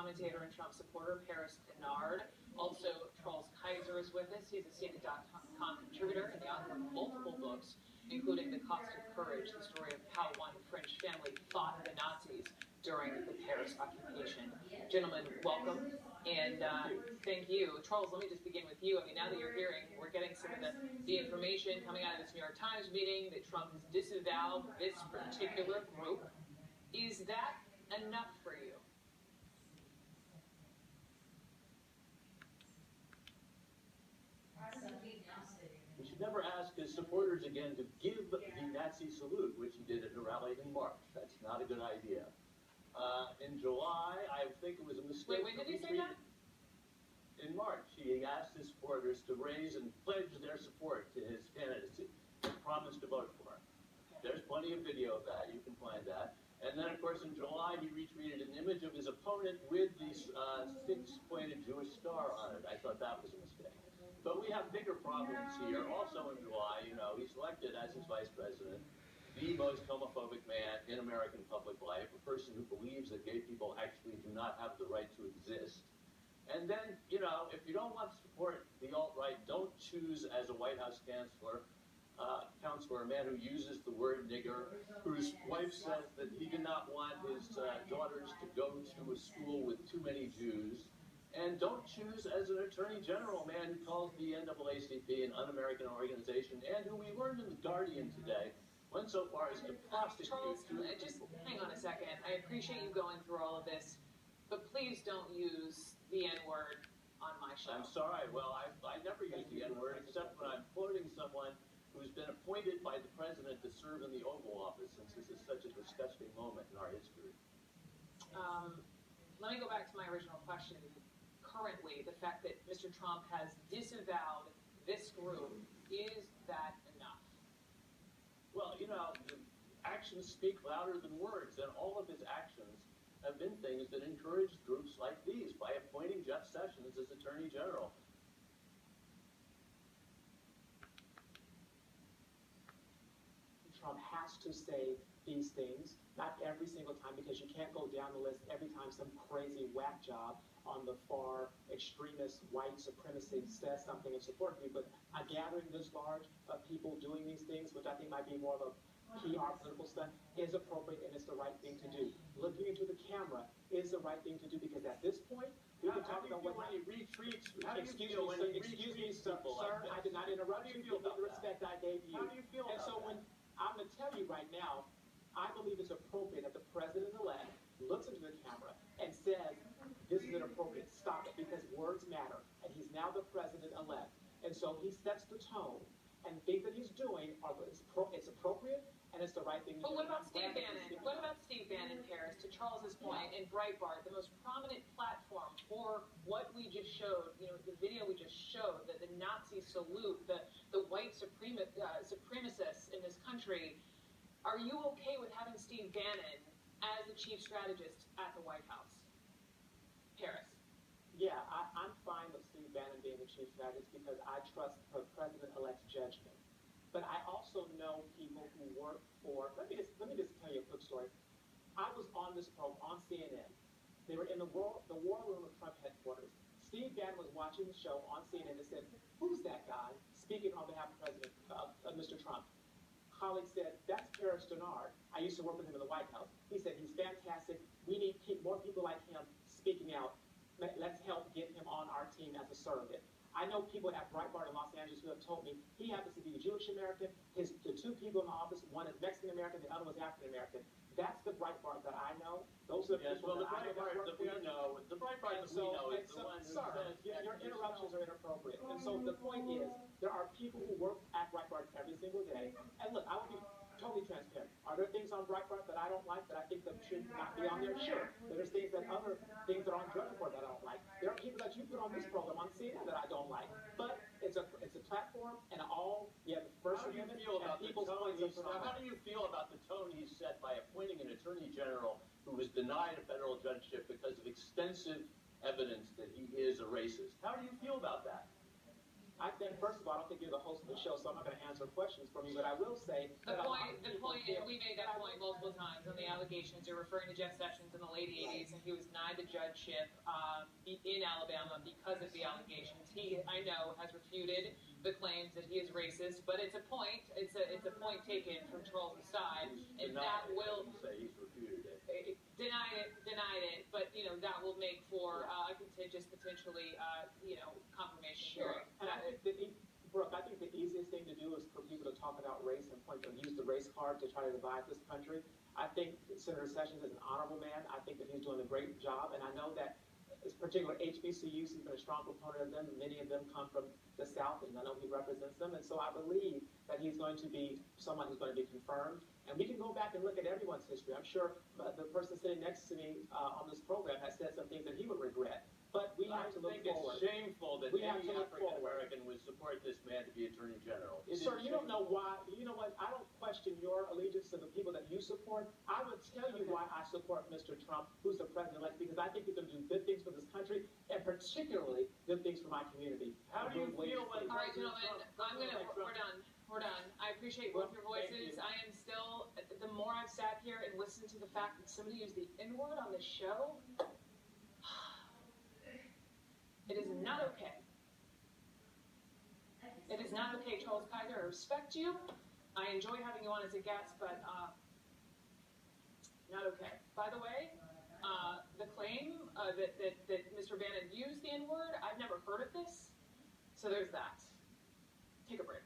commentator and Trump supporter, Paris Bernard. Also, Charles Kaiser is with us. He's a CNN.com contributor and the author of multiple books, including The Cost of Courage, the story of how one French family fought the Nazis during the Paris occupation. Gentlemen, welcome. And thank you. Charles, let me just begin with you. I mean, now that you're hearing, we're getting some of the information coming out of this New York Times meeting that Trump has disavowed this particular group. Is that enough for you? We should never ask his supporters again to give the Nazi salute, which he did at a rally in March. That's not a good idea. In July, I think it was a mistake. Wait, when did he say that? In March, he asked his supporters to raise and pledge their support to his candidacy and promised to vote for him. There's plenty of video of that. You can find that. And then, of course, in July, he retweeted an image of his opponent with the six-pointed Jewish star on it. I thought that was a mistake. But we have bigger problems here. Also in July, he's elected as his vice president, the most homophobic man in American public life, a person who believes that gay people actually do not have the right to exist. And then, if you don't want to support the alt-right, don't choose as a White House counselor a man who uses the word nigger, whose wife says that he did not want his daughters to go to a school with too many Jews. And don't choose as an attorney general a man who calls the NAACP an un-American organization, and who we learned in The Guardian today went so far as to prosecute Charles, just hang on a second. I appreciate you going through all of this, but please don't use the N-word on my show. I'm sorry. Well, I never use the N-word except when I'm quoting someone who's been appointed by the president to serve in the Oval Office, since this is such a disgusting moment in our history. Let me go back to my original question. Currently, the fact that Mr. Trump has disavowed this group, is that enough? Well, actions speak louder than words, and all of his actions have been things that encourage groups like these by appointing Jeff Sessions as Attorney General. Trump has to say these things, not every single time, because you can't go down the list every time some crazy whack job on the far extremist white supremacy says something in support of you. But a gathering this large of people doing these things, which I think might be more of a PR political stunt, is appropriate and it's the right thing to do. Looking into the camera is the right thing to do, because at this point, we can talk about what he retreats. Excuse me, sir. I did not interrupt you. Give me the respect I gave you. How do you feel about and so when I'm going to tell you right now, I believe it's appropriate that the president-elect looks into the camera and says, this is inappropriate, stop it, because words matter. And he's now the president-elect. And so he sets the tone, and things that he's doing it's appropriate, and it's the right thing to do. But what about Steve Bannon? What about Steve Bannon, Paris? To Charles's point, in Breitbart, the most prominent platform for what we just showed, the video we just showed, the Nazi salute, the white supremacists in this country. Are you okay with having Steve Bannon as the chief strategist at the White House? Paris. Yeah, I'm fine with Steve Bannon being the chief strategist because I trust the president-elect's judgment. But I also know people who work for. Let me just tell you a quick story. I was on this program on CNN. They were in the war room of Trump headquarters. Steve Bannon was watching the show on CNN and said, "Who's that guy?" Speaking on behalf of Mr. Trump. Colleague said, "That's Paris Bernard. I used to work with him in the White House." He said, "He's fantastic. We need more people like him speaking out. Let's help get him on our team as a surrogate." I know people at Breitbart in Los Angeles who have told me he happens to be a Jewish American. The two people in the office, one is Mexican American, the other was African American. That's the Breitbart that I know. Those are the people that I know. The Breitbart that we know is the one who says your interruptions are inappropriate. And so the point is, there are people who work at Breitbart every single day. And look, I will be totally transparent. Are there things on Breitbart that I don't like that I think that should not be on there? Sure. There's things that are on Drudge Report that I don't like. There are people that you put on this program on CNN that I don't like. But it's a platform, and you have the First Amendment and people's points of view. How do you feel about the tone he set by appointing an attorney general who was denied a federal judgeship because of extensive evidence that he is a racist? How do you feel about that? I think, first of all, I don't think you're the host of the show, so I'm not going to answer questions from you, but I will say The that point, and we made that point multiple times on the allegations. You're referring to Jeff Sessions in the late 80s, and he was denied the judgeship in Alabama because of the allegations. He, I know, has refuted the claims that he is racist, but it's a point. It's a point taken from Charles' side, and that will say he's refuted it. Denied it, but that will make for a contentious, potentially, confirmation Sure. hearing. And I think Brooke, I think the easiest thing to do is for people to talk about race and use the race card to try to divide this country. I think Senator Sessions is an honorable man. I think that he's doing a great job, and I know that particular HBCUs, he's been a strong proponent of them. Many of them come from the South, and I know he represents them. And so I believe that he's going to be someone who's going to be confirmed. And we can go back and look at everyone's history. I'm sure the person sitting next to me on this program has said some things that he would regret. But we have to look forward. It's shameful that We have any to look African American would support this man to be Attorney General. Sir, you don't know why. You know what? I don't question your allegiance to the people that you support. I would tell you why I support Mr. Trump, who's the president-elect, because I think he's going to do good things for this country, and particularly good things for my community. How do you feel when All right, gentlemen, we're done. We're done. I appreciate both your voices. I am still, the more I've sat here and listened to the fact that somebody used the N-word on the show, it is not okay. It is not okay, Charles Kaiser. I respect you. I enjoy having you on as a guest, but not okay. By the way, the claim that Mr. Bannon used the N-word, I've never heard of this. So there's that. Take a break.